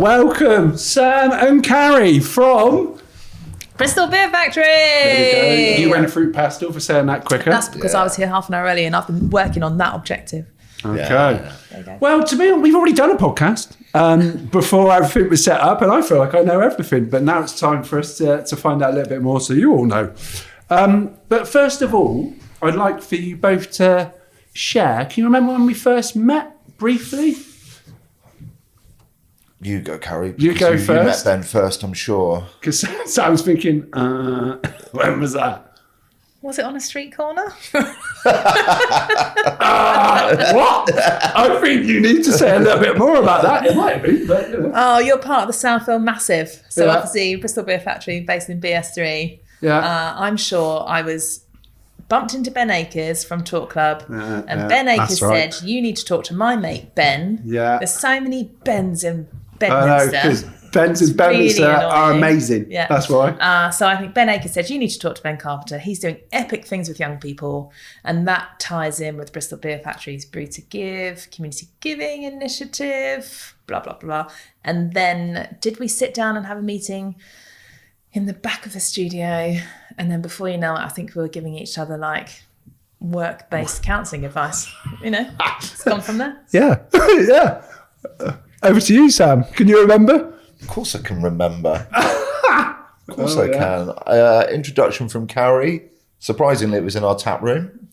welcome Sam and Kari from Bristol Beer Factory. There we go. You went a fruit pastel for saying that quicker. That's because I was here half an hour early and I've been working on that objective. Okay. There you go. Well, to me, we've already done a podcast before everything was set up, and I feel like I know everything. But now it's time for us to find out a little bit more, so you all know. But first of all, I'd like for you both to share. Can you remember when we first met briefly? You go, Kari. You go You first. met Ben first, I'm sure. Because Sam's thinking, when was that? Was it on a street corner? What? I think you need to say a little bit more about that. It might be, but you know. Oh, you're part of the Southfield Massive. So Yeah. obviously Bristol Beer Factory based in BS3. Yeah. I'm sure I was bumped into Ben Akers from Talk Club. And yeah, Ben Akers that's right. said, you need to talk to my mate, Ben. Yeah. There's so many Bens in I know, because Bedminster. Ben's and Bedminster really are annoying. amazing. Yeah. That's why. So I think Ben Akers said, you need to talk to Ben Carpenter. He's doing epic things with young people. And that ties in with Bristol Beer Factory's Brewed to Give, community giving initiative, blah, blah, blah. And then did we sit down and have a meeting in the back of the studio? And then before you know it, I think we were giving each other like work-based counselling advice. You know, it's gone from there. Yeah. Yeah. Over to you, Sam. Can you remember? Of course I can remember. Of course I can. Introduction from Kari. Surprisingly, it was in our tap room.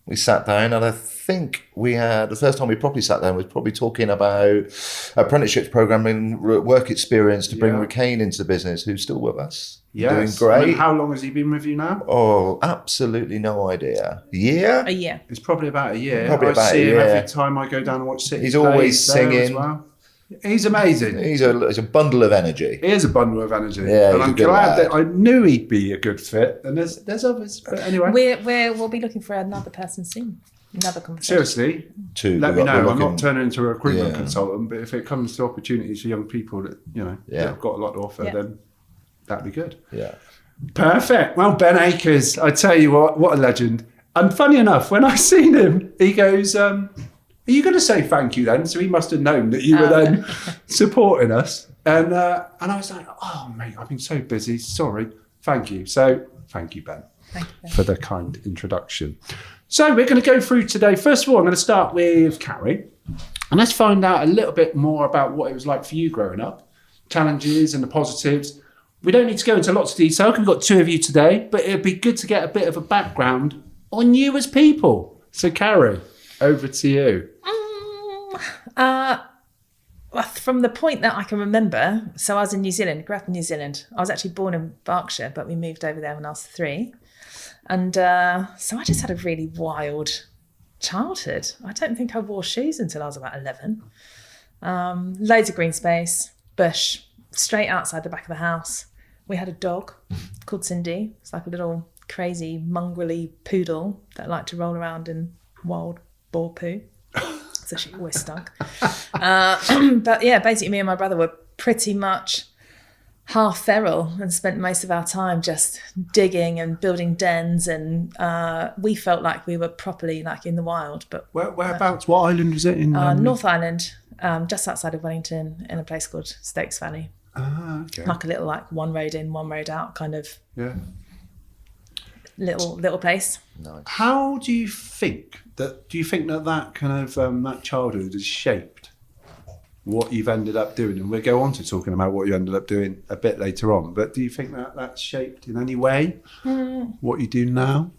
We sat down, and I think the first time we properly sat down was probably talking about apprenticeships programming, work experience to bring Kane into the business, who's still with us. Yes. Doing great. I mean, how long has he been with you now? Oh, absolutely no idea. Yeah? A year. It's probably about a year. Probably I about see a him year. every time I go down and watch City. He's always Plays there as singing. well. He's amazing. He's a bundle of energy. He is a bundle of energy. Yeah, and he's I'm a good glad lad. that I knew he'd be a good fit. And there's others. But anyway. We'll be looking for another person soon. Another conversation. Seriously, let me know. I'm not turning into a recruitment consultant, but if it comes to opportunities for young people that, that have got a lot to offer, then that'd be good. Yeah. Perfect. Well, Ben Akers, I tell you what a legend. And funny enough, when I seen him, he goes, are you going to say thank you then? So he must have known that you were then supporting us. And I was like, oh, mate, I've been so busy. Sorry. Thank you. So thank you, Ben, for the kind introduction. So we're going to go through today. First of all, I'm going to start with Kari. And let's find out a little bit more about what it was like for you growing up, challenges and the positives. We don't need to go into lots of detail because we've got two of you today, but it'd be good to get a bit of a background on you as people. So Kari, over to you. From the point that I can remember, so I was in New Zealand, grew up in New Zealand. I was actually born in Berkshire, but we moved over there when I was 3. And so I just had a really wild childhood. I don't think I wore shoes until I was about 11. Loads of green space, bush, straight outside the back of the house. We had a dog called Cindy. It's like a little crazy, mongrelly poodle that liked to roll around in wild boar poo. So she always stunk. But yeah, basically me and my brother were pretty much half feral and spent most of our time just digging and building dens, and we felt like we were properly like in the wild. But Whereabouts? What island was it in? North Island, just outside of Wellington, in a place called Stokes Valley. Ah, okay. Like a little like one road in, one road out kind of little place. Nice. How do you think that kind of that childhood has shaped what you've ended up doing? And we'll go on to talking about what you ended up doing a bit later on. But do you think that that's shaped in any way what you do now?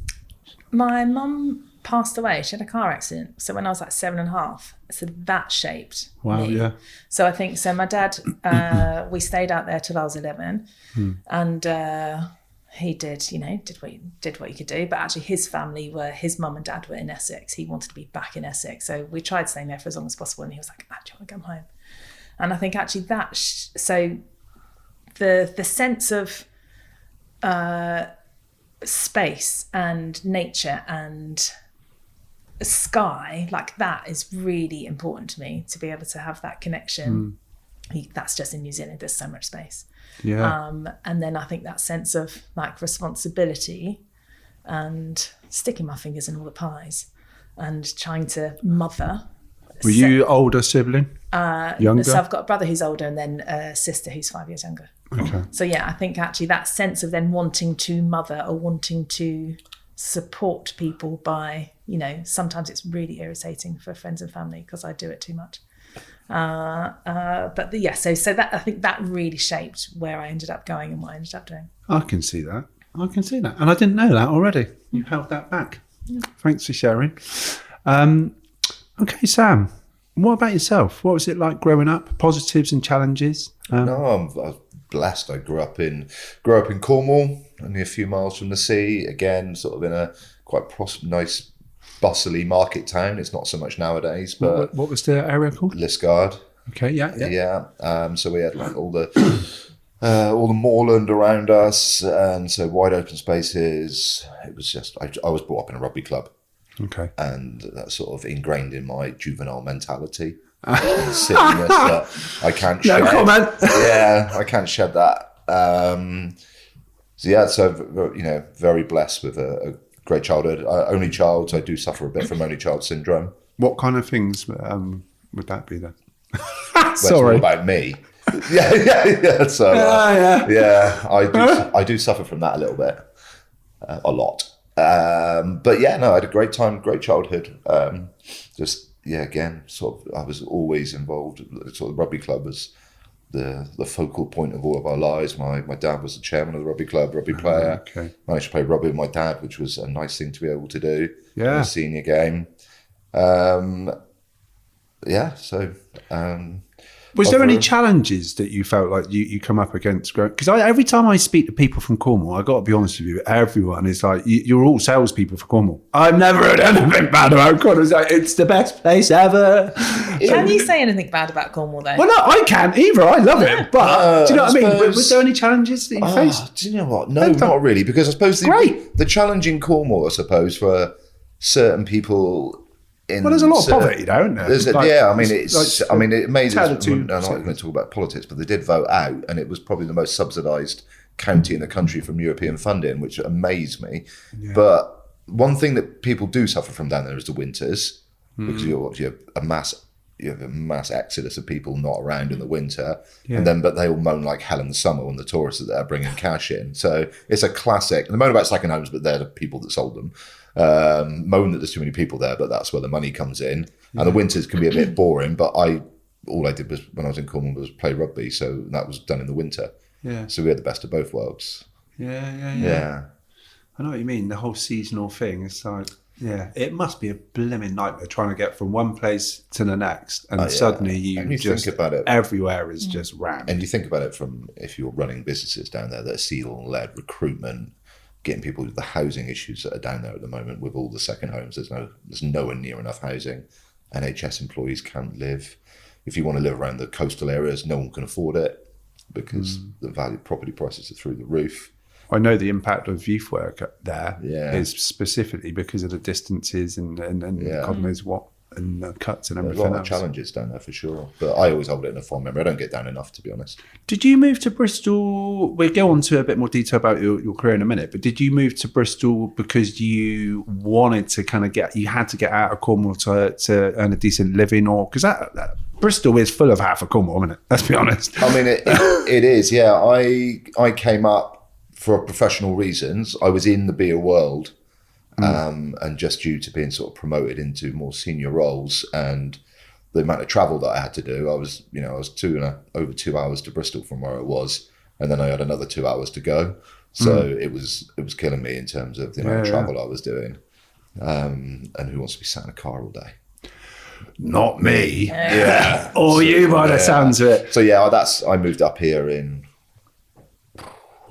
My mum passed away. She had a car accident. So when I was like 7.5, so that shaped me. Yeah. So I think, so my dad, we stayed out there till I was 11 and he did what he could do. But actually his mum and dad were in Essex. He wanted to be back in Essex. So we tried staying there for as long as possible. And he was like, do you want to come home? And I think actually so the sense of space and nature and sky, like that is really important to me, to be able to have that connection. That's just in New Zealand, there's so much space. And then I think that sense of like responsibility and sticking my fingers in all the pies and trying to mother Were you older sibling? Younger? So I've got a brother who's older and then a sister who's 5 years younger. Okay. So yeah, I think actually that sense of then wanting to mother or wanting to support people by, sometimes it's really irritating for friends and family because I do it too much. But so that I think that really shaped where I ended up going and what I ended up doing. I can see that. And I didn't know that already. You held that back. Yeah. Thanks for sharing. Okay, Sam, what about yourself? What was it like growing up? Positives and challenges? I'm blessed. I grew up in Cornwall, only a few miles from the sea. Again, sort of in a quite nice, bustly market town. It's not so much nowadays. But what was the area called? Liskeard. Okay, yeah. So we had like all the moorland around us, and so wide open spaces. It was just I was brought up in a rugby club. Okay. And that's sort of ingrained in my juvenile mentality. Silliness that I can't shed. No comment. Yeah, I can't shed that. So very blessed with a great childhood. Only child, so I do suffer a bit from only child syndrome. What kind of things would that be then? Well, Sorry. It's all about me. Yeah. So I do suffer from that a little bit, a lot. But yeah, no, I had a great time, great childhood. Again, sort of, I was always involved. Sort of the rugby club was the focal point of all of our lives. My dad was the chairman of the rugby club, rugby player. Okay. Managed to play rugby with my dad, which was a nice thing to be able to do. Yeah. In the senior game. Was there any challenges that you felt like you come up against? Because every time I speak to people from Cornwall, I got to be honest with you, everyone is like, you're all salespeople for Cornwall. I've never heard anything bad about Cornwall. It's the best place ever. Can you say anything bad about Cornwall though? Well, no, I can't either. I love it. But do you know what I mean? Was there any challenges that you faced? Do you know what? No, not really. Because I suppose the challenge in Cornwall, I suppose, for certain people... there's a lot of poverty, though, isn't there? It made us. I'm not going to talk about politics, but they did vote out, and it was probably the most subsidised county in the country from European funding, which amazed me. Yeah. But one thing that people do suffer from down there is the winters, because you have a mass exodus of people not around in the winter, but they all moan like hell in the summer when the tourists are there bringing cash in. So it's a classic. And they moan about second homes, but they're the people that sold them. Moan that there's too many people there, but that's where the money comes in. And the winters can be a bit boring, but all I did was, when I was in Cornwall, was play rugby, so that was done in the winter. Yeah. So we had the best of both worlds. Yeah. I know what you mean. The whole seasonal thing. It's like, it must be a blimmin' nightmare trying to get from one place to the next, and suddenly you just think about it. Everywhere is just rammed. And you think about it from if you're running businesses down there that are seal-led recruitment, getting people with the housing issues that are down there at the moment with all the second homes. There's nowhere near enough housing. NHS employees can't live. If you want to live around the coastal areas, no one can afford it because the value property prices are through the roof. I know the impact of youth work there is specifically because of the distances and God knows what, and the cuts and everything else. There's a lot of challenges down there for sure, but I always hold it in a fond memory. I don't get down enough, to be honest. Did you move to Bristol? We'll go on to a bit more detail about your career in a minute, but did you move to Bristol because you wanted to you had to get out of Cornwall to earn a decent living, or because that Bristol is full of half of Cornwall, isn't it? Let's be honest. I mean, it is, yeah. I came up for professional reasons. I was in the beer world, and just due to being sort of promoted into more senior roles and the amount of travel that I had to do, I was over 2 hours to Bristol from where I was, and then I had another 2 hours to go. So it was killing me in terms of the amount of travel I was doing. And who wants to be sat in a car all day? Not me. Yeah. Or you by the sounds of it. So I moved up here in,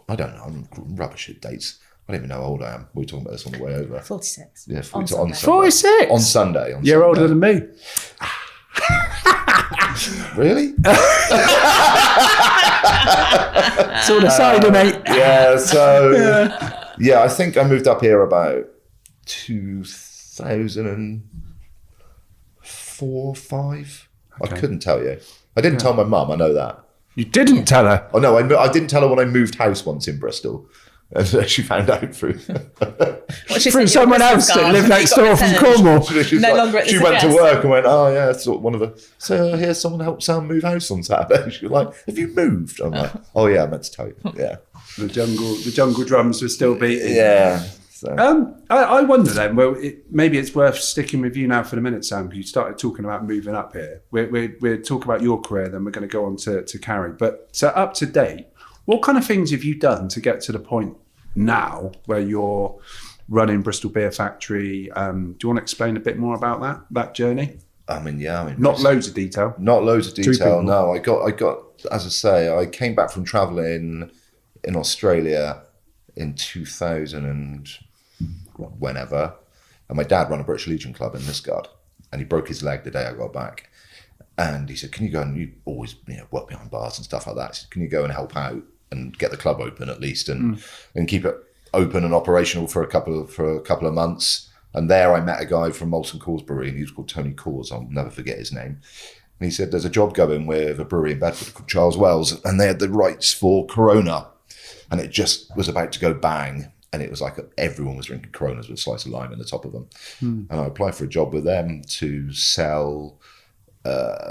I don't know, I'm rubbish at dates. I don't even know how old I am. We were talking about this on the way over. 46. Yeah, on Sunday. 46? On Sunday. You're older than me. Really? Sort of side, mate. Yeah, so, I think I moved up here about 2004, 5. Okay. I couldn't tell you. I didn't tell my mum, I know that. You didn't tell her? Oh, no, I didn't tell her when I moved house once in Bristol. And she found out through From someone else that lived next door from Cornwall. She went to work and went, oh yeah, sort of one of the. So here's someone helped Sam move house on Saturday. She was like, have you moved? I'm like, oh yeah, I meant to tell you. Yeah. The jungle drums were still beating. Yeah. So. I wonder then. Well, maybe it's worth sticking with you now for the minute, Sam. Because you started talking about moving up here. We're talking about your career, then we're going to go on to Kari. But so up to date, what kind of things have you done to get to the point now where you're running Bristol Beer Factory? Do you want to explain a bit more about that journey? Not loads of detail. Not loads of detail. No, I got. As I say, I came back from travelling in Australia in 2000 and whenever, and my dad ran a British Legion club in Lisgard, and he broke his leg the day I got back, and he said, "Can you go and you always work behind bars and stuff like that? He said, can you go and help out and get the club open at least and keep it open and operational for a couple of months?" And there I met a guy from Molson Coors Brewery, and he was called Tony Coors. I'll never forget his name. And he said, there's a job going with a brewery in Bedford called Charles Wells, and they had the rights for Corona, and it just was about to go bang. And it was like everyone was drinking Coronas with a slice of lime in the top of them. And I applied for a job with them to sell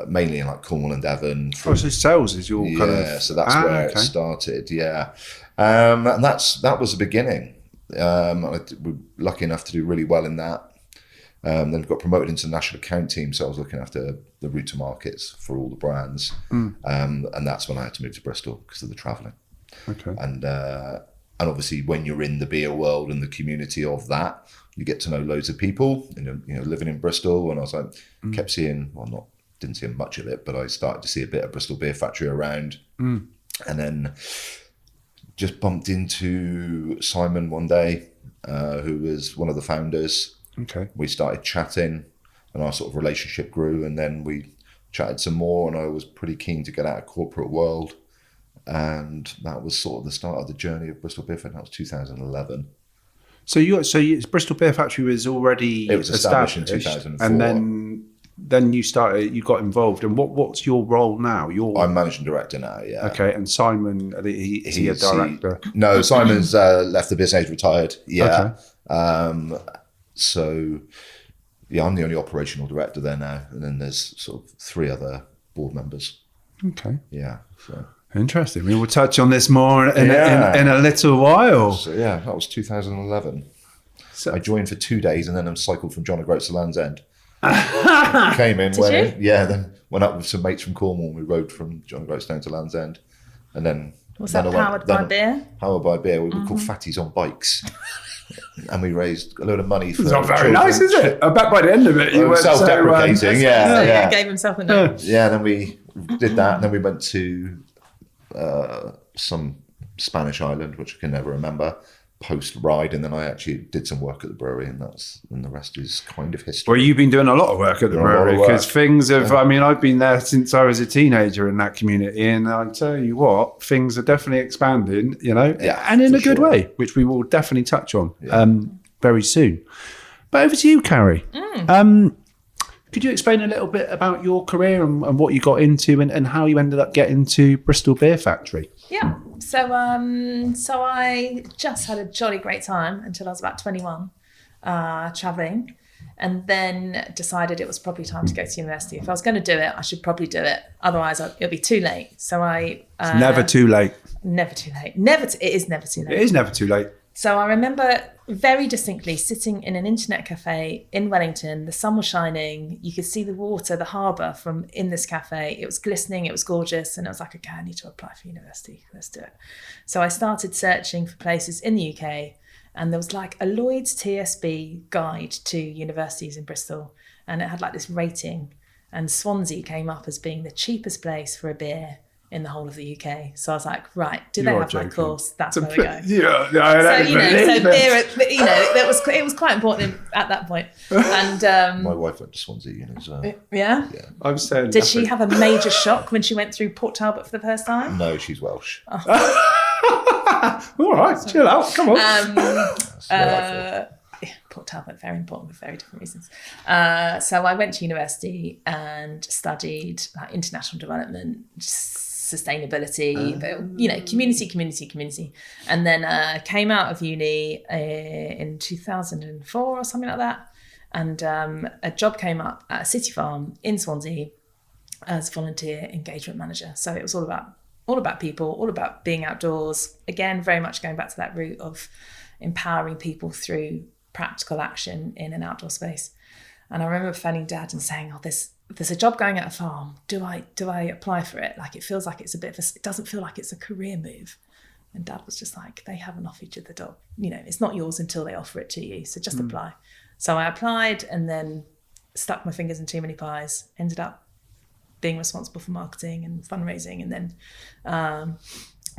mainly in like Cornwall and Devon. So sales is your kind of... Yeah, so that's where it started, yeah. And that was the beginning. I was lucky enough to do really well in that. Then got promoted into the national account team, so I was looking after the route to markets for all the brands. And that's when I had to move to Bristol because of the travelling. Okay. And obviously, when you're in the beer world and the community of that, you get to know loads of people. Living in Bristol, and I was like, kept seeing, didn't see much of it, but I started to see a bit of Bristol Beer Factory around, and then just bumped into Simon one day, who was one of the founders. Okay. We started chatting, and our sort of relationship grew, and then we chatted some more, and I was pretty keen to get out of corporate world. And that was sort of the start of the journey of Bristol Beer Factory. That was 2011. So Bristol Beer Factory was already established in 2004. And then you got involved. And what's your role now? I'm managing director now, yeah. Okay, and Simon, is he a director? No, Simon's left the business, retired, yeah. Okay. So, yeah, I'm the only operational director there now. And then there's sort of 3 other board members. Okay. Yeah, so... Interesting. We'll touch on this more in a little while. So, yeah, that was 2011. So, I joined for 2 days and then I cycled from John O'Groats to Land's End. Came in, then went up with some mates from Cornwall. We rode from John O'Groats down to Land's End. And then... Was that powered by beer? Powered by beer. We were called Fatties on Bikes. And we raised a load of money for... It's not very nice, is it? I bet by the end of it, you were self-deprecating. Yeah, gave himself a name. Yeah, then we did that. And then we went to... some Spanish island, which I can never remember, post-ride, and then I actually did some work at the brewery, and the rest is kind of history. Well, you've been doing a lot of work at the brewery, because things have, I've been there since I was a teenager in that community, and I tell you what, things are definitely expanding, and in a good way, which we will definitely touch on very soon. But over to you, Kari. Could you explain a little bit about your career and what you got into and how you ended up getting to Bristol Beer Factory? Yeah. So I just had a jolly great time until I was about 21, travelling, and then decided it was probably time to go to university. If I was going to do it, I should probably do it. Otherwise, it'll be too late. So it's never too late. Never too late. It is never too late. It is never too late. So I remember very distinctly sitting in an internet cafe in Wellington. The sun was shining. You could see the water, the harbour from in this cafe. It was glistening. It was gorgeous. And I was like, okay, I need to apply for university. Let's do it. So I started searching for places in the UK. And there was like a Lloyd's TSB guide to universities in Bristol. And it had like this rating. And Swansea came up as being the cheapest place for a beer in the whole of the UK. So I was like, right, do they have my course? That's where we go. Yeah, so beer, it was quite important at that point. And my wife went to Swansea as well. Yeah? I was saying, did she have a major shock when she went through Port Talbot for the first time? No, she's Welsh. Oh. All right, chill out. Come on. Port Talbot, very important for very different reasons. So I went to university and studied international development, sustainability, but, you know, community. And then came out of uni in 2004 or something like that. And a job came up at a city farm in Swansea as volunteer engagement manager. So it was all about people, all about being outdoors. Again, very much going back to that route of empowering people through practical action in an outdoor space. And I remember phoning Dad and saying, "Oh, there's a job going at a farm. Do I apply for it? Like, it feels like it's it doesn't feel like it's a career move." And Dad was just like, "They haven't offered you the job. You know, it's not yours until they offer it to you. So just apply." So I applied and then stuck my fingers in too many pies. Ended up being responsible for marketing and fundraising, and then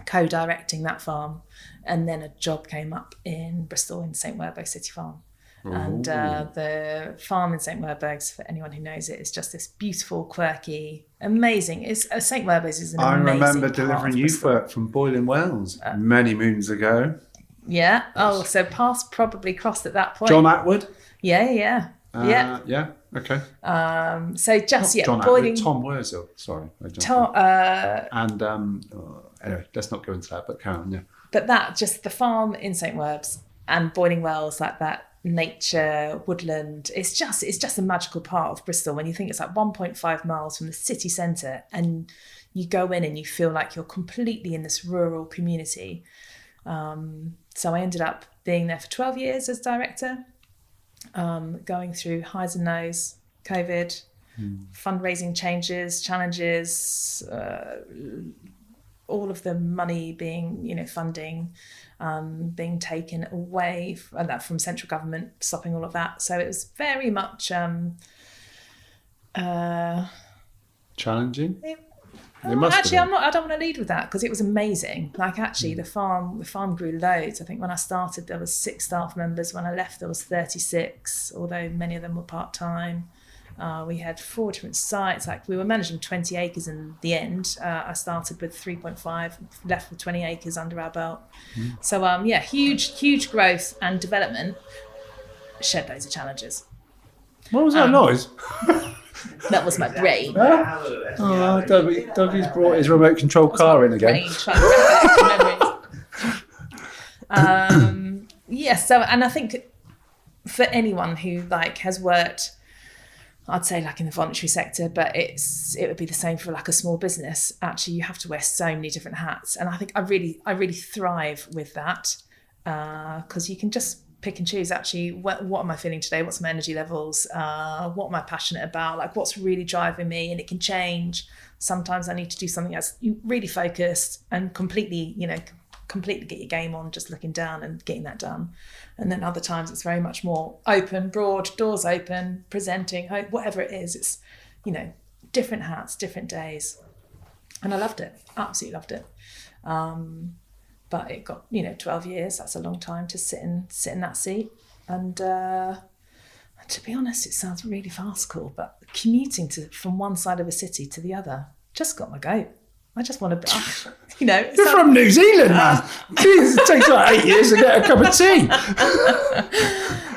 co-directing that farm. And then a job came up in Bristol in St Werburgh City Farm. And the farm in St Werburgh's, for anyone who knows it, is just this beautiful, quirky, amazing. It's St Werburgh's is an amazing I remember part delivering of youth work from Boiling Wells many moons ago. Yeah. Oh, so paths probably crossed at that point. John Atwood. Yeah. Yeah. Okay. So just Not John boiling. Atwood, Tom Wurzel. Sorry. And anyway, let's not go into that. But carry on. Yeah. But that, just the farm in St Werbs and Boiling Wells, like that nature, woodland, it's just a magical part of Bristol. When you think it's like 1.5 miles from the city centre, and you go in and you feel like you're completely in this rural community. So I ended up being there for 12 years as director, going through highs and lows, COVID, fundraising challenges, all of the money being, funding, being taken away from central government, stopping all of that. So it was very much challenging. I don't want to lead with that, because it was amazing. Like, actually, the farm grew loads. I think when I started there was 6 staff members. When I left there was 36, although many of them were part-time. We had 4 different sites. Like, we were managing 20 acres in the end. I started with 3.5, left with 20 acres under our belt. So huge growth and development. Shed loads of challenges. What was that noise? That was my brain. Oh, Dougie's brought his remote control car in again. Brain trying to memories. So, and I think for anyone who has worked, I'd say in the voluntary sector, but it would be the same for a small business. Actually, you have to wear so many different hats, and I think I really thrive with that, because you can just pick and choose. Actually, what am I feeling today? What's my energy levels? What am I passionate about? What's really driving me? And it can change. Sometimes I need to do something that's really focused and completely get your game on, just looking down and getting that done. And then other times it's very much more open, broad, doors open, presenting, whatever it is. It's, different hats, different days. And I loved it, absolutely loved it. But it got, 12 years, that's a long time to sit in that seat. And to be honest, it sounds really farcical, but commuting from one side of a city to the other just got my goat. I just want to, You're from New Zealand, man. Jeez, it takes 8 years to get a cup of tea.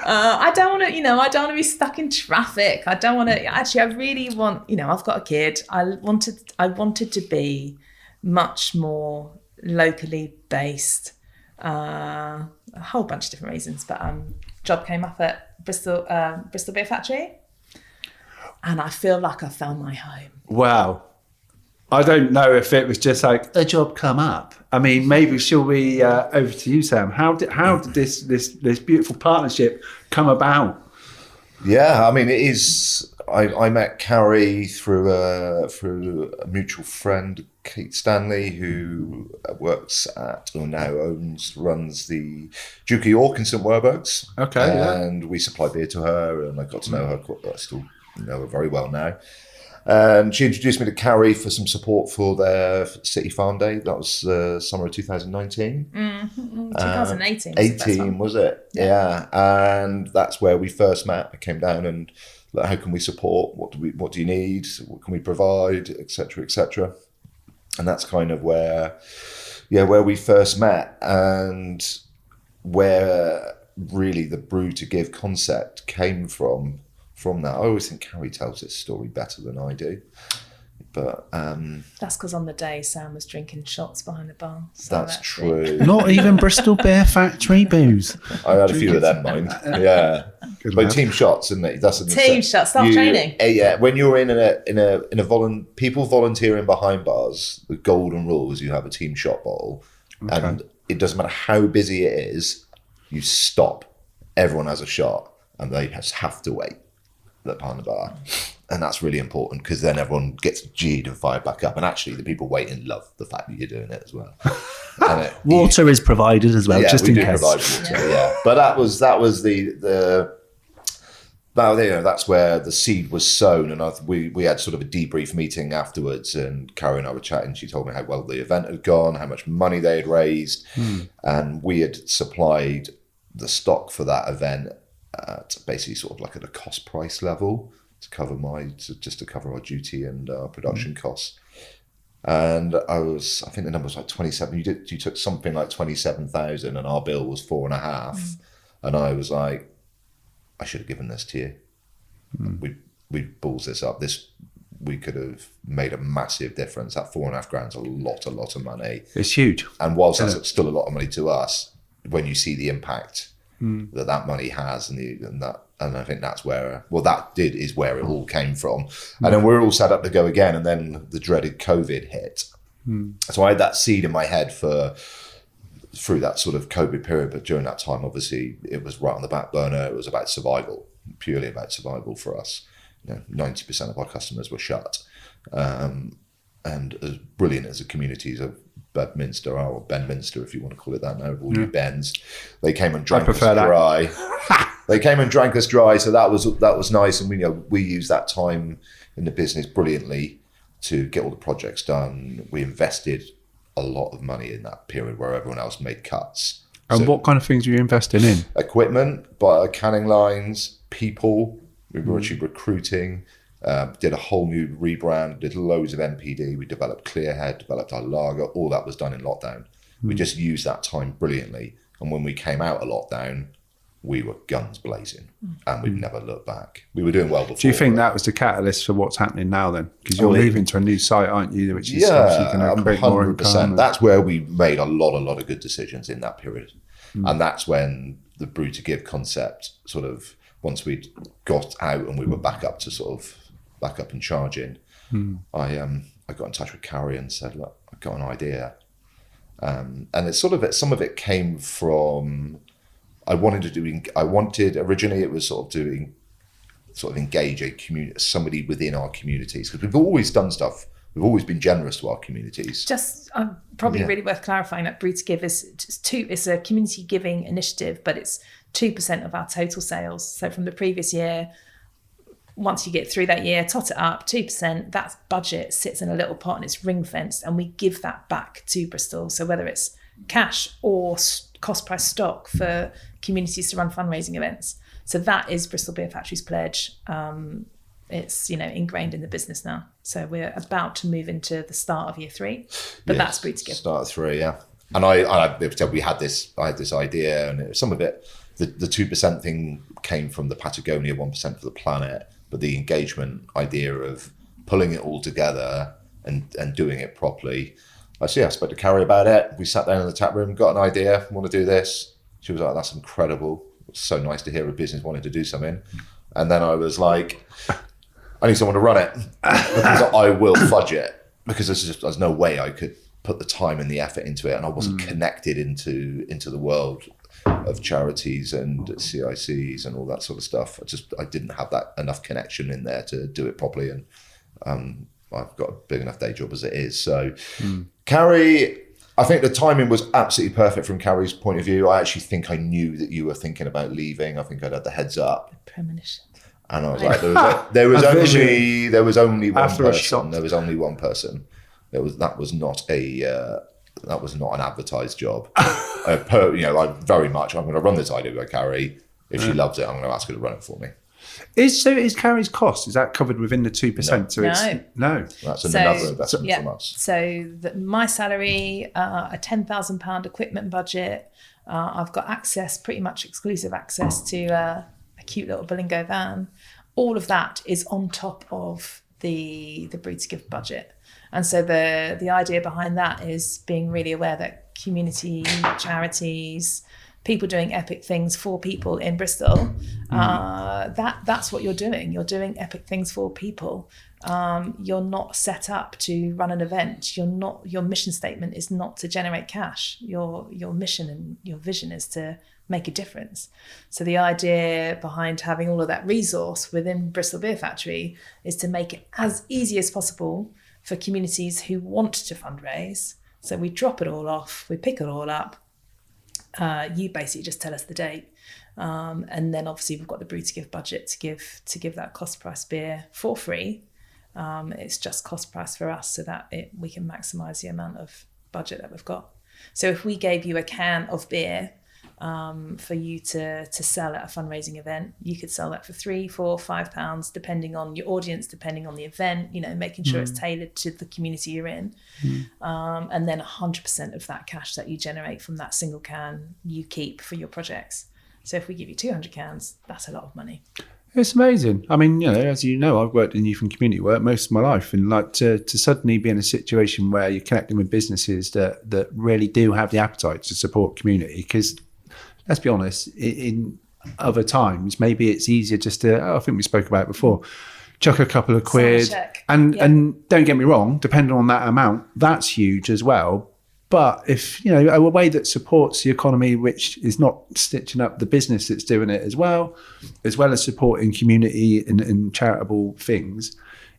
I don't want to be stuck in traffic. I don't want to. Actually, I really want. I've got a kid. I wanted to be much more locally based. A whole bunch of different reasons, but job came up at Bristol Beer Factory, and I feel like I found my home. Wow. I don't know if it was just a job come up. I mean, maybe shall we over to you, Sam? How did this beautiful partnership come about? Yeah, I mean, it is. I met Kari through a mutual friend, Kate Stanley, who works runs the Duke of York in St Werburgh's. Okay, and we supply beer to her, and I got to know her. I still know her very well now. And she introduced me to Kari for some support for their City Farm Day. That was summer of 2019. 2018. 18, was it? Yeah. And that's where we first met. I came down and how can we support? What do you need? What can we provide? Etc. etc. And that's kind of where we first met, and where really the brew to give concept came from that. I always think Kari tells this story better than I do. But That's because on the day Sam was drinking shots behind the bar. So that's true. Not even Bristol Beer Factory booze. I had a few of them, mind. Yeah, Good but lad. team shots, isn't it? That's Team shots, staff training. Yeah, when you're in a people volunteering behind bars, the golden rule is you have a team shot bottle, and it doesn't matter how busy it is, you stop. Everyone has a shot, and they just have to wait behind the bar. And that's really important because then everyone gets G'd and fired back up. And actually, the people waiting love the fact that you're doing it as well. And Water is provided as well, yeah, just we in do case. provide water. Yeah, but that was that's where the seed was sown. And we had sort of a debrief meeting afterwards. And Kari and I were chatting. She told me how well the event had gone, how much money they had raised, and we had supplied the stock for that event at basically sort of like at a cost price level. To cover our duty and our production costs, and I think the number was like 27. You took something like 27,000, and our bill was 4.5, and I was like, I should have given this to you. We balls this up. We could have made a massive difference. That 4.5 grand's a lot of money. It's huge. And whilst that's still a lot of money to us, when you see the impact that money has, and I think that's where, is where it all came from. And then we're all set up to go again, and then the dreaded COVID hit. So I had that seed in my head through that sort of COVID period, but during that time, obviously, it was right on the back burner. It was about survival, purely about survival for us. 90% of our customers were shut. And as brilliant as the communities of Bedminster are, or Benminster, if you want to call it that now, all you Bens, they came and drank us dry. They came and drank us dry, so that was nice. And we used that time in the business brilliantly to get all the projects done. We invested a lot of money in that period where everyone else made cuts. And what kind of things were you investing in? Equipment, canning lines, people. We were actually recruiting. Did a whole new rebrand, did loads of NPD. We developed Clearhead, developed our lager. All that was done in lockdown. We just used that time brilliantly. And when we came out of lockdown, we were guns blazing, and we've never looked back. We were doing well before. Do you think that was the catalyst for what's happening now then? Because you're moving to a new site, aren't you? Which is obviously going to create more income. That's where we made a lot of good decisions in that period. And that's when the Brew to Give concept sort of, once we'd got out and we were back up and charging, I got in touch with Kari and said, look, I've got an idea. And it's some of it came from, originally it was sort of engage a community, somebody within our communities, because we've always done stuff. We've always been generous to our communities. Just probably really worth clarifying that Brew to Give is a community giving initiative, but it's 2% of our total sales. So from the previous year, once you get through that year, tot it up, 2%, that budget sits in a little pot and it's ring fenced, and we give that back to Bristol. So whether it's cash or cost price stock for communities to run fundraising events. So that is Bristol Beer Factory's pledge. It's ingrained in the business now. So we're about to move into the start of year 3, but that's Brew to Give. Start of 3, yeah. And we had this idea, and some of it, the 2% thing came from the Patagonia 1% for the planet, but the engagement idea of pulling it all together and doing it properly. I spoke to Kari about it. We sat down in the tap room, got an idea, want to do this. She was like, that's incredible. It's so nice to hear a business wanting to do something. And then I was like, I need someone to run it because I will fudge it, because there's no way I could put the time and the effort into it, and I wasn't connected into the world of charities and CICs and all that sort of stuff. I didn't have that enough connection in there to do it properly, and I've got a big enough day job as it is. So Kari, I think the timing was absolutely perfect from Kari's point of view. I actually think I knew that you were thinking about leaving. I think I'd had the heads up. Premonition. And I was like, there was only one After a shot. person. There was only one person. That was not an advertised job. I'm going to run this idea by Kari. If she loves it, I'm going to ask her to run it for me. Is Kari's cost, is that covered within the 2%? No. That's another investment from us. So my salary, a £10,000 equipment budget. I've got pretty much exclusive access to a cute little Bilingo van. All of that is on top of the Brewed gift budget. And so the idea behind that is being really aware that community, charities, people doing epic things for people in Bristol, that's what you're doing. You're doing epic things for people. You're not set up to run an event. Your mission statement is not to generate cash. Your mission and your vision is to make a difference. So the idea behind having all of that resource within Bristol Beer Factory is to make it as easy as possible for communities who want to fundraise. So we drop it all off, we pick it all up. You basically just tell us the date. And then obviously we've got the Brewed gift budget to give that cost price beer for free. It's just cost price for us so that we can maximise the amount of budget that we've got. So if we gave you a can of beer for you to sell at a fundraising event, you could sell that for £3, £4, £5, depending on your audience, depending on the event, making sure it's tailored to the community you're in. And then 100% of that cash that you generate from that single can, you keep for your projects. So if we give you 200 cans, that's a lot of money. It's amazing. I mean, as you know, I've worked in youth and community work most of my life, and like to suddenly be in a situation where you're connecting with businesses that really do have the appetite to support community. Because let's be honest, in other times, maybe it's easier just to, I think we spoke about it before, chuck a couple of quid. And don't get me wrong, depending on that amount, that's huge as well. But if, a way that supports the economy, which is not stitching up the business that's doing it as well as supporting community and charitable things,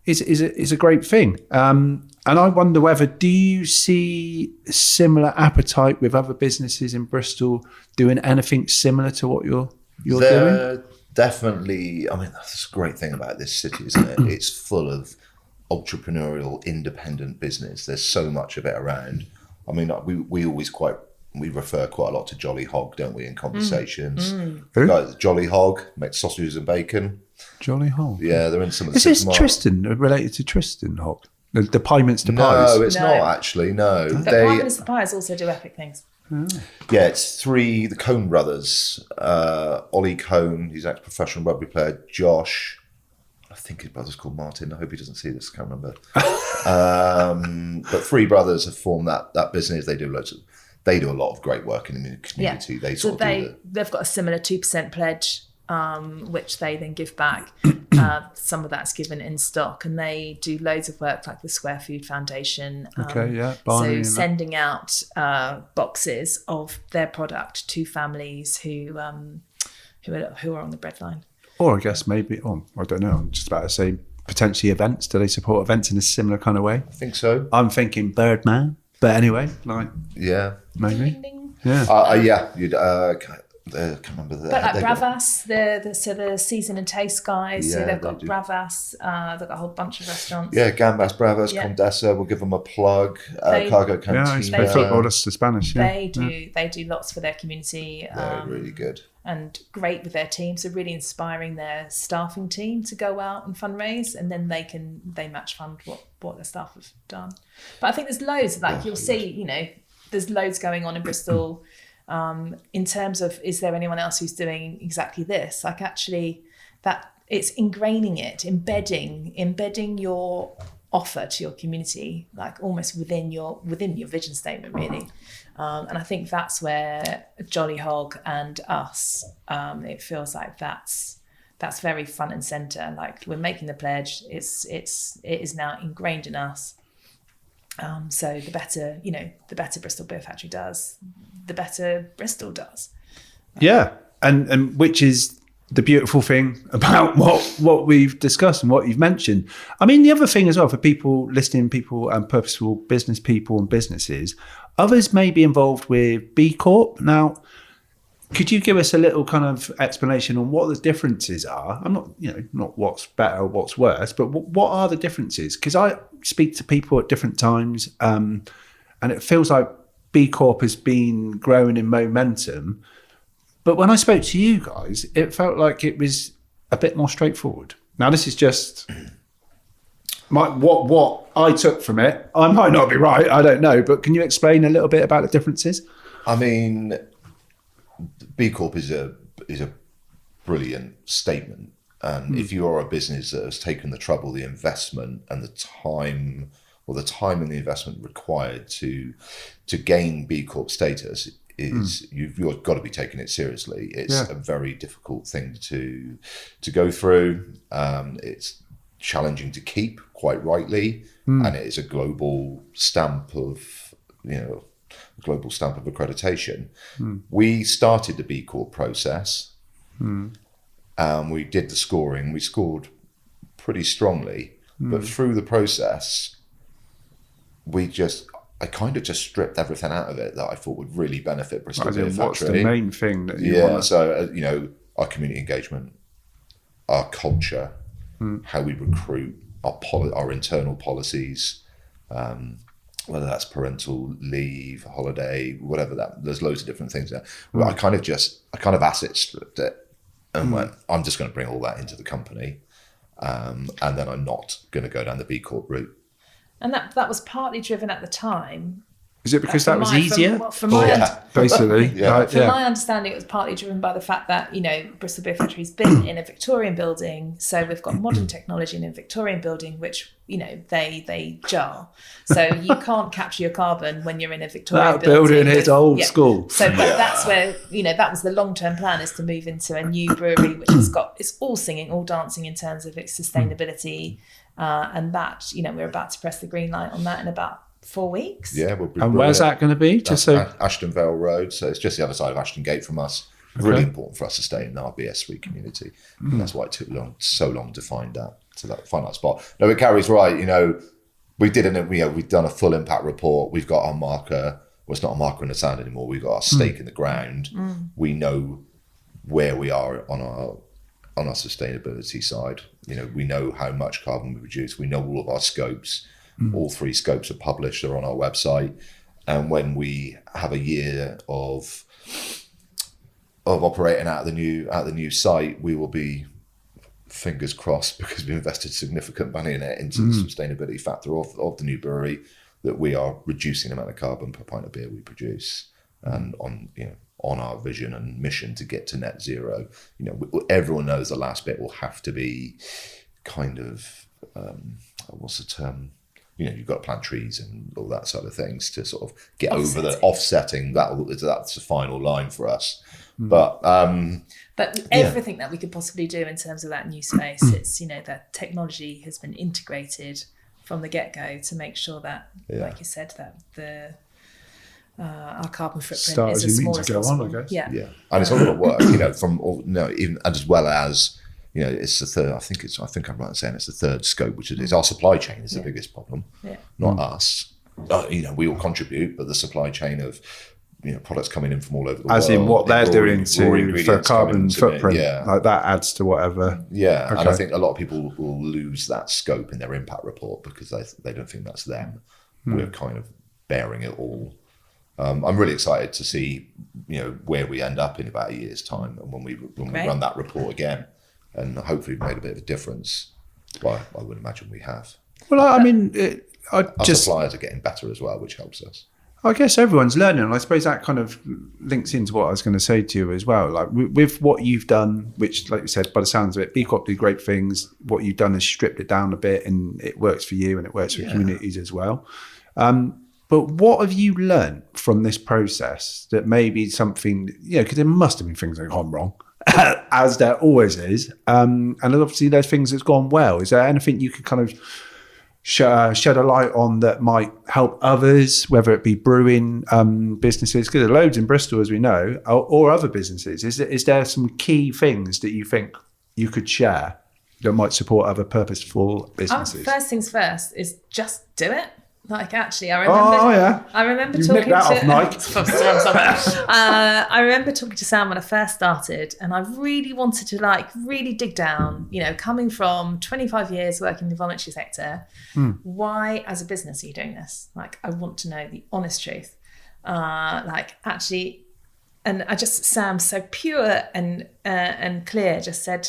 is a great thing. And I wonder whether, do you see similar appetite with other businesses in Bristol doing anything similar to what you're doing? Definitely. I mean, that's a great thing about this city, isn't it? It's full of entrepreneurial, independent business. There's so much of it around. I mean, we refer quite a lot to Jolly Hog, don't we, in conversations? Like Jolly Hog makes sausages and bacon. Jolly Hog? Yeah, they're in some of the Is this Tristan, related to Tristan Hog? The Piements to Pies? No, it's not actually, no. But Piements to Pies also do epic things. Yeah, it's the Cohn brothers. Ollie Cohn, he's an ex-professional rugby player. Josh, I think his brother's called Martin. I hope he doesn't see this. I can't remember. But three brothers have formed that business. They do a lot of great work in the community. Yeah. They've got a similar 2% pledge, which they then give back. Some of that's given in stock, and they do loads of work like the Square Food Foundation. So sending out boxes of their product to families who are on the breadline. Or I guess maybe, I don't know, I'm just about to say potentially events. Do they support events in a similar kind of way? I think so. I'm thinking Birdman, but anyway, yeah, maybe. Ding, ding. Yeah. You'd I can't remember that. But like Bravas, the season and taste guys, so they've got Bravas, they've got a whole bunch of restaurants. Yeah, Gambas, Bravas, Condesa, we'll give them a plug. Cargo Cantina. Yeah, football, that's the Spanish. Yeah. They do lots for their community. They're really good. And great with their team, so really inspiring their staffing team to go out and fundraise, and then they match fund what their staff have done. But I think there's loads, you'll see, there's loads going on in Bristol. In terms of, is there anyone else who's doing exactly this? Like actually, that it's ingraining it, embedding your offer to your community, like almost within your vision statement, really. And I think that's where Jolly Hog and us, it feels like that's very front and center. Like we're making the pledge, it is now ingrained in us. So the better Bristol Beer Factory does, the better Bristol does. Yeah, and which is the beautiful thing about what we've discussed and what you've mentioned. I mean, the other thing as well for people listening, people and purposeful business people and businesses, others may be involved with B Corp. Now, could you give us a little kind of explanation on what the differences are? I'm not what's better or what's worse, but what are the differences? Because I speak to people at different times, and it feels like B Corp has been growing in momentum. But when I spoke to you guys, it felt like it was a bit more straightforward. Now, this is just what I took from it. I might not be right, I don't know. But can you explain a little bit about the differences? I mean, B Corp is a brilliant statement. And if you're a business that has taken the trouble, the investment, and the time and the investment required to gain B Corp status, you've got to be taking it seriously. It's a very difficult thing to go through. It's challenging to keep, quite rightly, and it is a global stamp of accreditation. We started the B Corp process. We did the scoring. We scored pretty strongly, but through the process, I kind of just stripped everything out of it that I thought would really benefit Bristol Beer Factory. What's the main thing that you want? So our community engagement, our culture, how we recruit, our internal policies, whether that's parental leave, holiday, whatever there's loads of different things there. Well, I kind of asset stripped it and went, I'm just going to bring all that into the company, and then I'm not going to go down the B Corp route. And that was partly driven at the time. Is it because that was easier? From my understanding, it was partly driven by the fact that, Bristol Beer Factory's been in a Victorian building. So we've got modern technology in a Victorian building, which, they jar. So you can't capture your carbon when you're in a Victorian building. That building is old school. So but that's where, that was the long-term plan, is to move into a new brewery, which it's all singing, all dancing in terms of its sustainability. And that, we're about to press the green light on that in about 4 weeks. Yeah, and where's that going to be? Ashton Vale Road, so it's just the other side of Ashton Gate from us. Really important for us to stay in our BS3 community. And that's why it took so long to find that spot. No, but Kari's right. We've done a full impact report. We've got our marker. Well, it's not a marker in the sand anymore. We've got our stake in the ground. We know where we are on our sustainability side. We know how much carbon we produce. We know all of our scopes. All 3 scopes are published. They're on our website. And when we have a year of operating out of the new site, we will be, fingers crossed, because we invested significant money in it, into the sustainability factor of the new brewery, that we are reducing the amount of carbon per pint of beer we produce, and on our vision and mission to get to net zero. Everyone knows the last bit will have to be kind of what's the term? You've got to plant trees and all that sort of things to sort of get over the offsetting. That's the final line for us. But everything that we could possibly do in terms of that new space, it's that technology has been integrated from the get-go to make sure that, like you said, that our carbon footprint is as small as possible. I guess. Yeah, and it's a lot of work, even as well as. It's the third. I think I'm right in saying it's the third scope, which is our supply chain is the biggest problem, not us. We all contribute, but the supply chain of products coming in from all over the world. As in what they're doing for carbon footprint, like that adds to whatever. Yeah, okay. And I think a lot of people will lose that scope in their impact report because they don't think that's them. We're kind of bearing it all. I'm really excited to see where we end up in about a year's time, and when we run that report again. And hopefully made a bit of a difference. Well, I would imagine we have. Well, Our suppliers are getting better as well, which helps us. I guess everyone's learning, and I suppose that kind of links into what I was going to say to you as well. Like with what you've done, which, like you said, by the sounds of it, B Corp do great things. What you've done is stripped it down a bit, and it works for you, and it works for communities as well. But what have you learned from this process that maybe something, because there must have been things that have gone wrong, as there always is. And obviously there's things that's gone well. Is there anything you could kind of shed a light on that might help others, whether it be brewing businesses, because there are loads in Bristol, as we know, or other businesses? Is there some key things that you think you could share that might support other purposeful businesses? First things first is just do it. Like, actually, I remember. I remember you talking that to. Off, Mike. I remember talking to Sam when I first started, and I really wanted to really dig down. Coming from 25 years working in the voluntary sector, why, as a business, are you doing this? I want to know the honest truth. Actually, and Sam, so pure and clear, just said,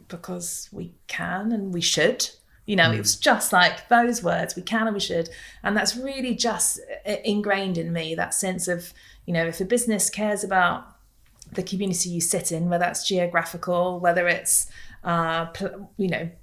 because we can and we should. It was just like those words, we can and we should. And that's really just ingrained in me, that sense of, if a business cares about the community you sit in, whether that's geographical, whether it's communities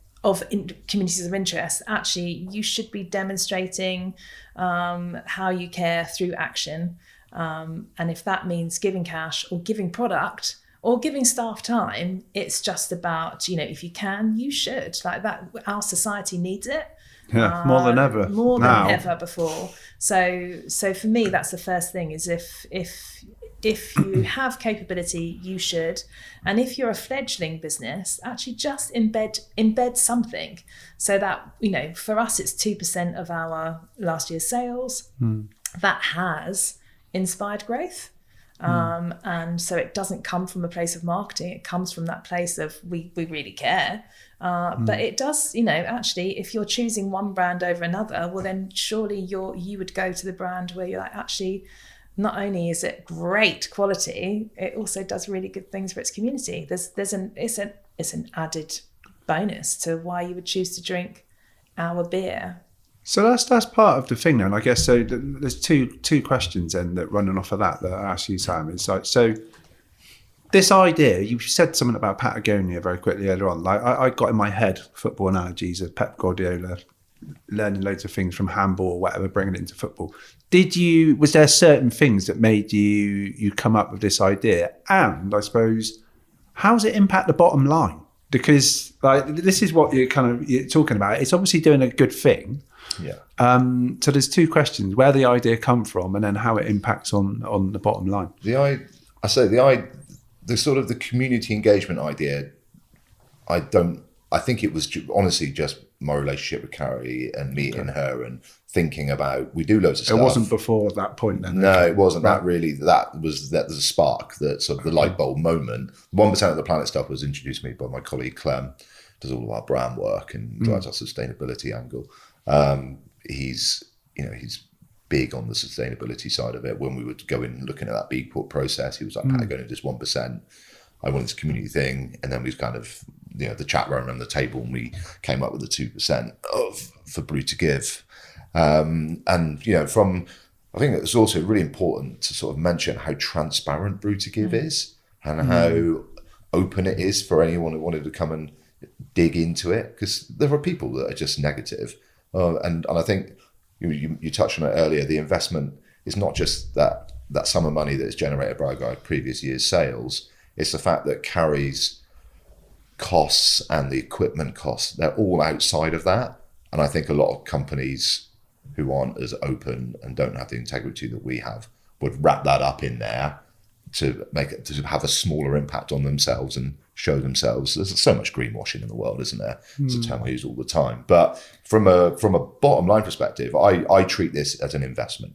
of interest, actually you should be demonstrating how you care through action. And if that means giving cash or giving product or giving staff time, it's just about, if you can, you should. Like that, our society needs it. Yeah, more than ever. More now. than ever before. So for me, that's the first thing, is if you have capability, you should. And if you're a fledgling business, actually just embed something, so that, for us, it's 2% of our last year's sales. That has inspired growth. And so it doesn't come from a place of marketing, it comes from that place of we really care. But it does, actually, if you're choosing one brand over another, well then surely you would go to the brand where you're like, actually, not only is it great quality, it also does really good things for its community. It's an added bonus to why you would choose to drink our beer. So that's part of the thing now. And I guess so there's two questions then that running off of that I asked you, Sam. It's like, so this idea, you said something about Patagonia very quickly earlier on. Like I got in my head football analogies of Pep Guardiola learning loads of things from handball or whatever, bringing it into football. Was there certain things that made you come up with this idea? And I suppose, how does it impact the bottom line? Because like this is what you're talking about. It's obviously doing a good thing. Yeah. So there's two questions: where the idea come from, and then how it impacts on the bottom line. The sort of the community engagement idea. I think it was honestly just my relationship with Kari and meeting her and thinking about, we do loads of stuff. It wasn't before that point then. No, it wasn't. That really, that was the spark, that sort of the light bulb moment. 1% of the Planet stuff was introduced to me by my colleague Clem, does all of our brand work and drives our sustainability angle. He's big on the sustainability side of it. When we were going looking at that B Corp process, he was like, Patagonia just 1%. I wanted this community thing, and then we kind of, the chat around the table, and we came up with the 2% for Brewed to Give. I think it's also really important to sort of mention how transparent Brewed to Give is, and how open it is for anyone who wanted to come and dig into it, because there are people that are just negative. And I think you touched on it earlier, the investment is not just that sum of money that is generated by our previous year's sales. It's the fact that Kari's costs and the equipment costs, they're all outside of that. And I think a lot of companies who aren't as open and don't have the integrity that we have would wrap that up in there to have a smaller impact on themselves and show themselves. There's so much greenwashing in the world, isn't there? It's a term I use all the time. But from a bottom line perspective, I treat this as an investment.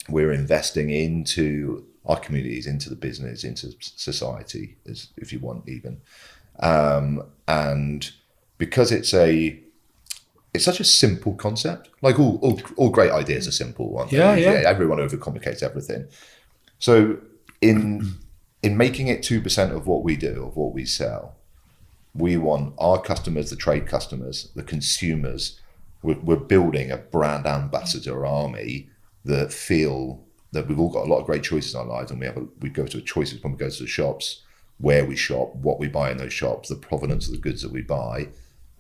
We're investing into our communities, into the business, into society, as if you want, even. And because it's such a simple concept, like all great ideas are simple, aren't they? Yeah. Everyone overcomplicates everything. So in making it 2% of what we do, of what we sell, we want our customers, the trade customers, the consumers, we're building a brand ambassador army that feel that we've all got a lot of great choices in our lives, and we go to choices when we go to the shops, where we shop, what we buy in those shops, the provenance of the goods that we buy.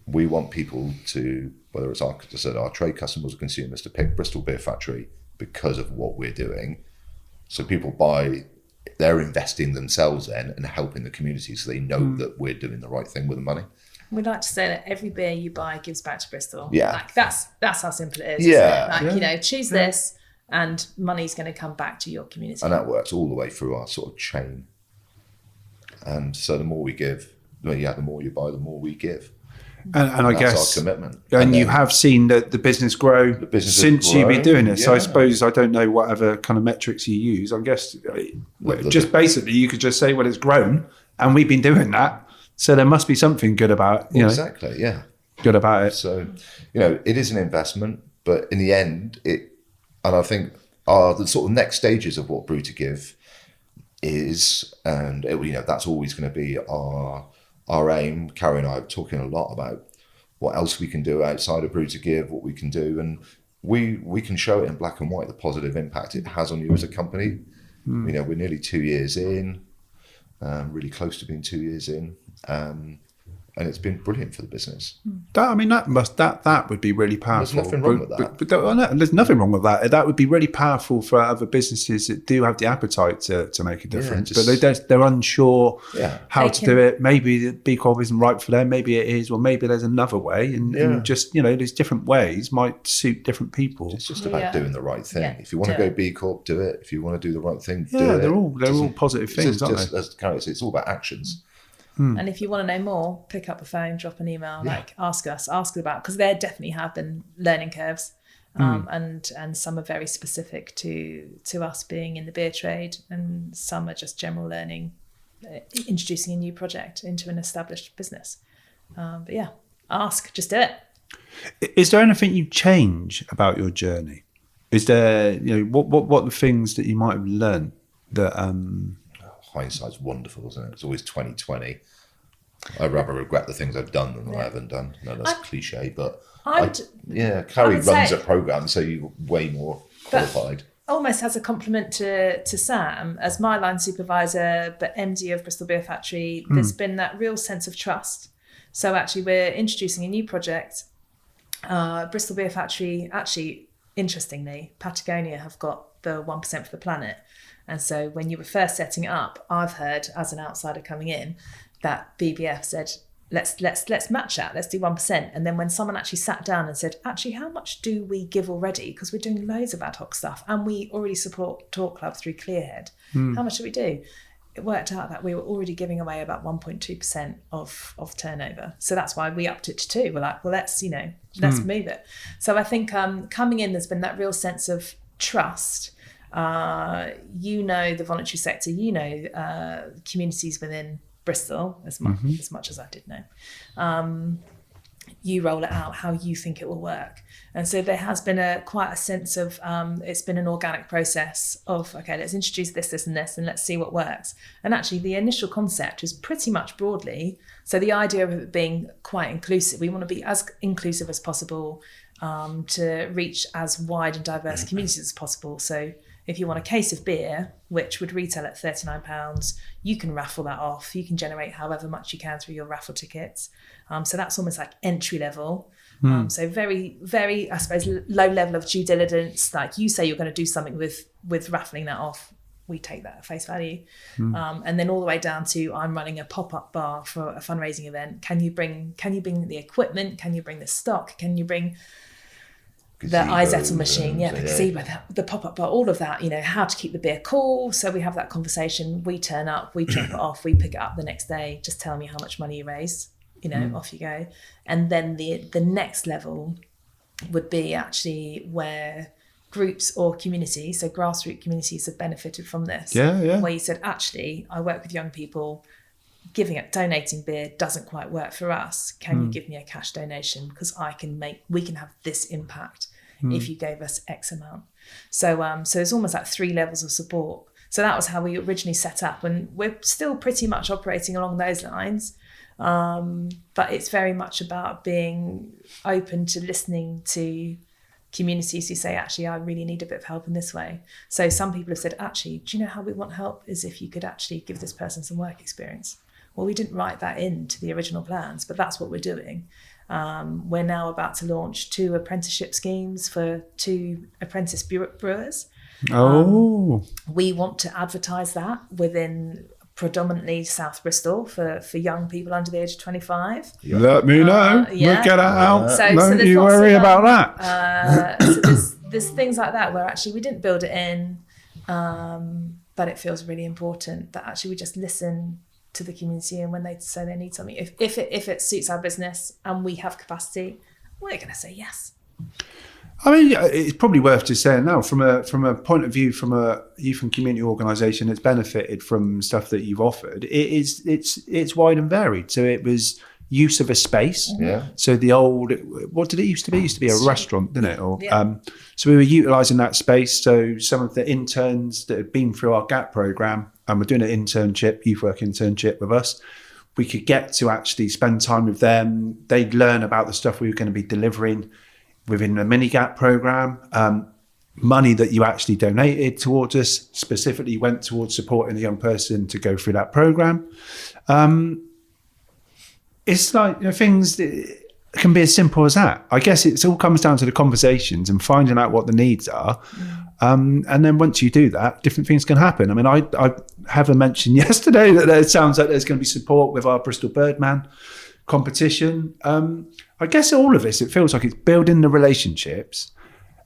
We want people to, whether it's our trade customers or consumers, to pick Bristol Beer Factory because of what we're doing. So people they're investing themselves in and helping the community, so they know that we're doing the right thing with the money. We'd like to say that every beer you buy gives back to Bristol. Yeah. Like that's how simple it is. Yeah. Isn't it? Like, choose this and money's going to come back to your community. And that works all the way through our sort of chain. And so the more we give, the more you buy, the more we give. And I that's guess our commitment. And you have seen the business grow since you've been doing this. Yeah. So I suppose, I don't know whatever kind of metrics you use. I guess just basically you could just say, well, it's grown and we've been doing that. So there must be something good about, Exactly, yeah. Good about it. So, it is an investment, but in the end, and I think the sort of next stages of what Brewed to Give is, and that's always going to be our aim. Kari and I are talking a lot about what else we can do outside of Brewed to Give, what we can do, and we can show it in black and white, the positive impact it has on you as a company. We're nearly 2 years in, really close to being 2 years in, and it's been brilliant for the business. That would be really powerful. nothing wrong with that. But there's nothing wrong with that. That would be really powerful for other businesses that do have the appetite to make a difference, but they're unsure how to do it. Maybe the B Corp isn't right for them. Maybe it is, or maybe there's another way. And just there's different ways might suit different people. It's just about doing the right thing. Yeah. If you want to go B Corp, do it. If you want to do the right thing, do it. They're all positive things, aren't they? As Kari said, it's all about actions. And if you want to know more, pick up the phone, drop an email, ask about, because there definitely have been learning curves, and some are very specific to us being in the beer trade, and some are just general learning, introducing a new project into an established business. But ask, just do it. Is there anything you change about your journey? Is there, what the things that you might have learned that Hindsight's wonderful, isn't it? It's always 2020. I'd rather regret the things I've done than I haven't done. No, that's cliche, but Kari runs a program, so you're way more qualified. Almost as a compliment to Sam, as my line supervisor, but MD of Bristol Beer Factory, there's been that real sense of trust. So actually, we're introducing a new project. Bristol Beer Factory, actually, interestingly, Patagonia have got the 1% for the planet. And so when you were first setting it up, I've heard as an outsider coming in that BBF said, let's match that, let's do 1%. And then when someone actually sat down and said, actually, how much do we give already? Because we're doing loads of ad hoc stuff and we already support Talk Club through Clearhead. How much do we do? It worked out that we were already giving away about 1.2% of turnover. So that's why we upped it to 2. We're like, well, let's move it. So I think coming in, there's been that real sense of trust. The voluntary sector, communities within Bristol as much as I did know. You roll it out how you think it will work. And so there has been quite a sense of, it's been an organic process of, okay, let's introduce this and this, and let's see what works. And actually the initial concept is pretty much broadly, so the idea of it being quite inclusive, we want to be as inclusive as possible, to reach as wide and diverse communities as possible. So if you want a case of beer, which would retail at £39, you can raffle that off. You can generate however much you can through your raffle tickets. So that's almost like entry level. So very, very, I suppose, low level of due diligence. Like you say you're going to do something with raffling that off. We take that at face value. And then all the way down to, I'm running a pop-up bar for a fundraising event. Can you bring the equipment? Can you bring the stock? Can you bring the iZettle machine, the gazebo, the pop-up bar, all of that, how to keep the beer cool. So we have that conversation, we turn up, we drop it off, we pick it up the next day, just tell me how much money you raised, off you go. And then the next level would be actually where groups or communities, so grassroots communities have benefited from this. Where you said, actually, I work with young people, donating beer doesn't quite work for us. Can you give me a cash donation? Because we can have this impact if you gave us X amount. So there's almost like 3 levels of support. So that was how we originally set up, and we're still pretty much operating along those lines. But it's very much about being open to listening to communities who say, actually, I really need a bit of help in this way. So some people have said, actually, do you know how we want help? Is if you could actually give this person some work experience. Well, we didn't write that into the original plans, but that's what we're doing. We're now about to launch 2 apprenticeship schemes for 2 apprentice brewers. We want to advertise that within predominantly South Bristol for young people under the age of 25. Let me know. We'll get it out. Don't you worry about that. So there's things like that where actually we didn't build it in, but it feels really important that actually we just listen to the community, and when they say they need something, if it suits our business and we have capacity, we're going to say yes. I mean, it's probably worth just saying now, from a point of view, from a youth and community organisation that's benefited from stuff that you've offered, it's wide and varied. So it was use of a space. So the old, what did it used to be? It used to be a restaurant, didn't it? Or so we were utilising that space. So some of the interns that had been through our GAP programme, and we're doing an internship, youth work internship with us, we could get to actually spend time with them. They'd learn about the stuff we were going to be delivering within a mini GAP programme. Money that you actually donated towards us specifically went towards supporting the young person to go through that programme. it's like, things that can be as simple as that. I guess it all comes down to the conversations and finding out what the needs are. And then once you do that, different things can happen. I mean, I Heather mentioned yesterday that it sounds like there's going to be support with our Bristol Birdman competition. I guess all of this, it feels like it's building the relationships.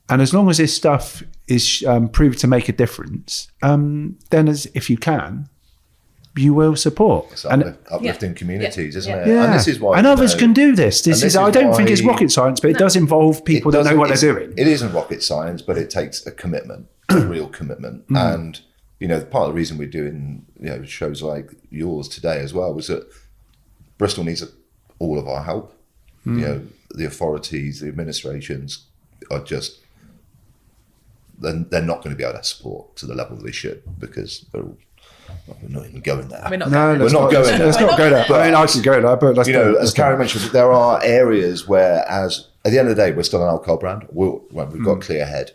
And as long as this stuff is proved to make a difference, then if you can, you will support. It's uplifting communities, isn't it? Yeah. And this is why, and others can do this. I don't think it's rocket science, but it does involve people that know what they're doing. It isn't rocket science, but it takes a commitment, a real commitment. And, part of the reason we're doing, shows like yours today as well was that Bristol needs all of our help. The authorities, the administrations are just, they're not going to be able to support to the level they should, because we're not even going there. We're not going there. Let's not go there. I mean, I could go there, but as Kari mentioned, there are areas where, at the end of the day, we're still an alcohol brand. We've got Clear Head,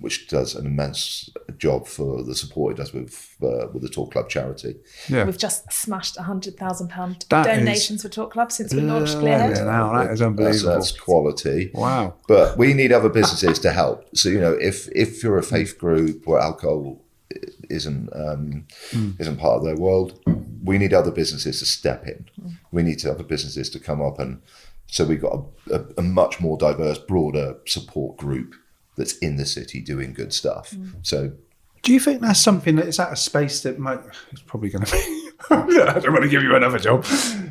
which does an immense job for the support it does with the Talk Club charity. Yeah. We've just smashed £100,000 donations for Talk Club since we launched Clear Head. Now, that is unbelievable. That's quality. Wow. But we need other businesses to help. So, if you're a faith group where alcohol isn't part of their world, we need other businesses to step in. We need other businesses to come up, and so we've got a much more diverse, broader support group that's in the city doing good stuff. So, do you think that's something that is at a space that might? It's probably going to be. I don't want to give you another job,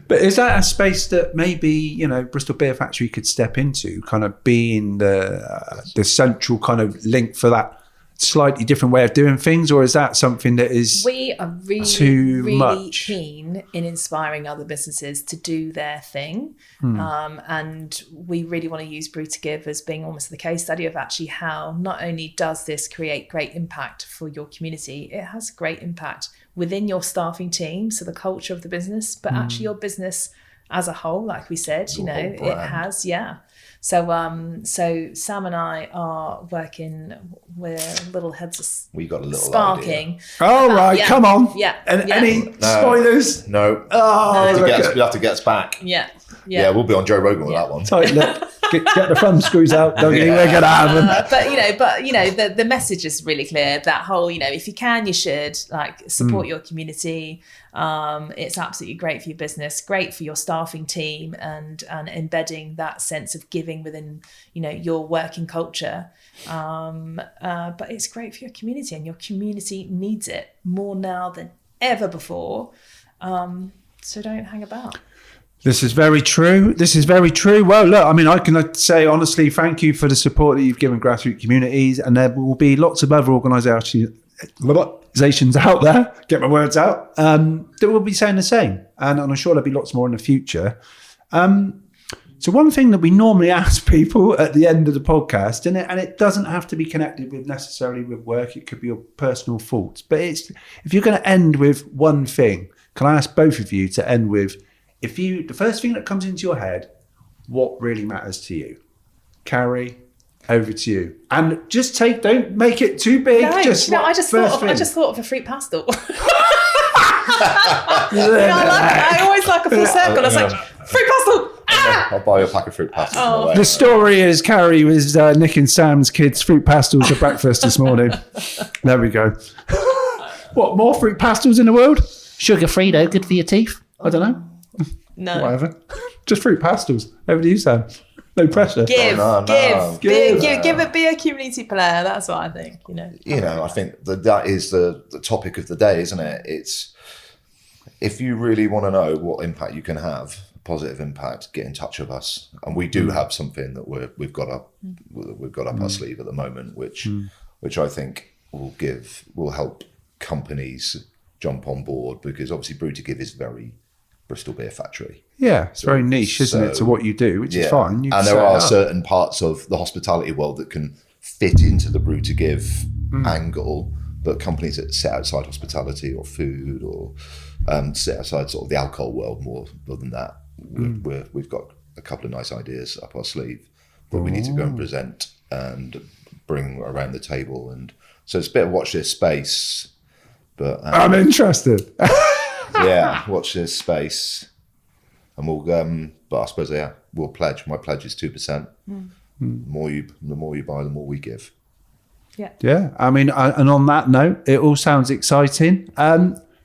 but is that a space that maybe Bristol Beer Factory could step into, kind of being the central kind of link for that slightly different way of doing things, or is that something that is we are really keen in inspiring other businesses to do their thing, and we really want to use Brew to Give as being almost the case study of actually how not only does this create great impact for your community, it has great impact within your staffing team, so the culture of the business, but actually your business as a whole, like we said, it has, So Sam and I are working. We're little heads we got a little sparking. Oh right, come on. Yeah. Any spoilers? No. Oh, you'll have to get us back. Yeah. We'll be on Joe Rogan with that one. Tight lip. Get the thumb screws out. Don't you? We're gonna have them. But the message is really clear. That whole, if you can, you should support your community. It's absolutely great for your business, great for your staffing team, and embedding that sense of giving within your working culture. But it's great for your community, and your community needs it more now than ever before. So don't hang about. This is very true. Well, look, I mean, I can say honestly, thank you for the support that you've given grassroots communities, and there will be lots of other organisations out there, get my words out, that will be saying the same. And I'm sure there'll be lots more in the future. So one thing that we normally ask people at the end of the podcast, and it doesn't have to be connected with necessarily with work, it could be your personal thoughts, but if you're going to end with one thing, can I ask both of you to end with, the first thing that comes into your head, what really matters to you? Kari, over to you. And just don't make it too big. I just thought of a fruit pastel. I always like a full circle. I was like, fruit pastel. I'll buy you a pack of fruit pastels. The story is Kari was nicking Sam's kids' fruit pastels for breakfast this morning. There we go. What, more fruit pastels in the world? Sugar-free though, good for your teeth. I don't know. No. Whatever. Just fruit pastels. Over to you, Sam. No pressure. Give it, be a community player. That's what I think, I think that is the topic of the day, isn't it? It's, if you really want to know what impact you can have, positive impact, get in touch with us. And we do have something that we've got up our sleeve at the moment, which I think will help companies jump on board, because obviously Brew to Give is very Bristol Beer Factory. Yeah, it's very niche, isn't it, to what you do, which is fine. And there are certain parts of the hospitality world that can fit into the Brew to Give angle, but companies that sit outside hospitality or food or sit outside sort of the alcohol world more than that, we've got a couple of nice ideas up our sleeve that we need to go and present and bring around the table. And so it's a bit of watch this space. But I'm interested. Yeah, watch this space. and we'll. But I suppose we'll pledge. My pledge is 2%. The more you buy, the more we give. Yeah. I mean, and on that note, it all sounds exciting.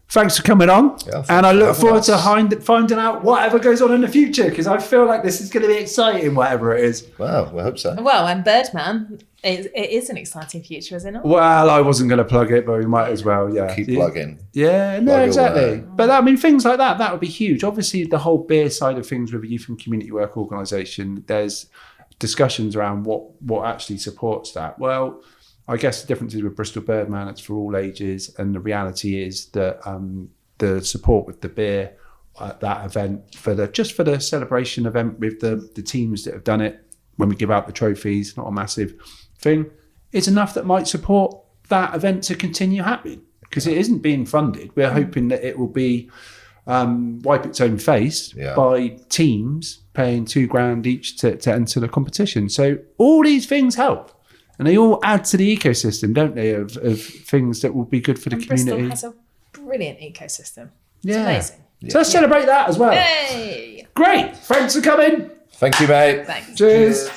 Thanks for coming on, and I look forward to finding out whatever goes on in the future, because I feel like this is going to be exciting, whatever it is. Well, we hope so. Well, and Birdman, it is an exciting future, isn't it? Well, I wasn't going to plug it, but we might as well. Yeah, Keep plugging. Yeah, no, Plug exactly. away. But I mean, things like that would be huge. Obviously, the whole beer side of things with a youth and community work organisation, there's discussions around what actually supports that. Well, I guess the difference is with Bristol Birdman, it's for all ages, and the reality is that the support with the beer at that event for the celebration event with the teams that have done it, when we give out the trophies, not a massive thing, it's enough that might support that event to continue happening, because it isn't being funded. We're hoping that it will be wipe its own face by teams paying $2,000 each to enter the competition. So all these things help. And they all add to the ecosystem, don't they, of things that will be good for the community. Bristol has a brilliant ecosystem. It's Yeah. amazing. So let's celebrate that as well. Yay! Great. Thanks for coming. Thanks you, mate. Thanks. Cheers.